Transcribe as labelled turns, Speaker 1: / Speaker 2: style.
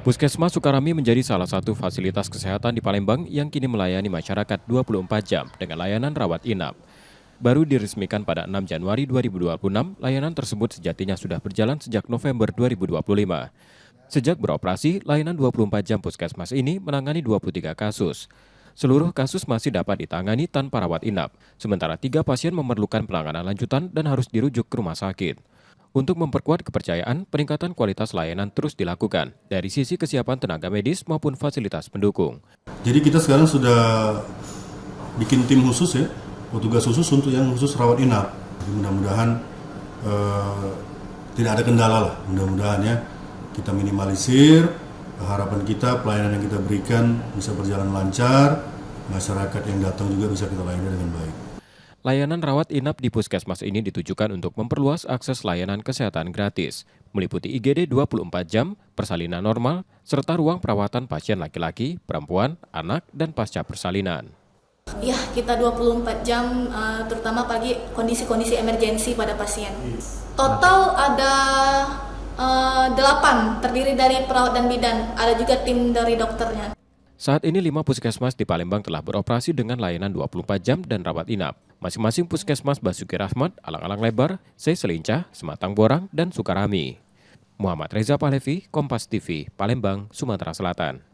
Speaker 1: Puskesmas Sukarami menjadi salah satu fasilitas kesehatan di Palembang yang kini melayani masyarakat 24 jam dengan layanan rawat inap. Baru diresmikan pada 6 Januari 2026, layanan tersebut sejatinya sudah berjalan sejak November 2025. Sejak beroperasi, layanan 24 jam Puskesmas ini menangani 23 kasus. Seluruh kasus masih dapat ditangani tanpa rawat inap, sementara 3 pasien memerlukan penanganan lanjutan dan harus dirujuk ke rumah sakit. Untuk memperkuat kepercayaan, peningkatan kualitas layanan terus dilakukan dari sisi kesiapan tenaga medis maupun fasilitas pendukung.
Speaker 2: Jadi kita sekarang sudah bikin tim khusus ya, petugas khusus untuk yang khusus rawat inap. Mudah-mudahan tidak ada kendala lah, mudah-mudahan ya kita minimalisir, harapan kita pelayanan yang kita berikan bisa berjalan lancar, masyarakat yang datang juga bisa kita layani dengan baik.
Speaker 1: Layanan rawat inap di Puskesmas ini ditujukan untuk memperluas akses layanan kesehatan gratis, meliputi IGD 24 jam, persalinan normal, serta ruang perawatan pasien laki-laki, perempuan, anak, dan pasca persalinan.
Speaker 3: Ya, kita 24 jam, terutama pagi kondisi-kondisi emergensi pada pasien. Total ada 8, terdiri dari perawat dan bidan, ada juga tim dari dokternya.
Speaker 1: Saat ini 5 puskesmas di Palembang telah beroperasi dengan layanan 24 jam dan rawat inap. Masing-masing puskesmas Basuki Rahmat, Alang-Alang Lebar, Selincah, Sematang Borang, dan Sukarami. Muhammad Reza Pahlevi, Kompas TV, Palembang, Sumatera Selatan.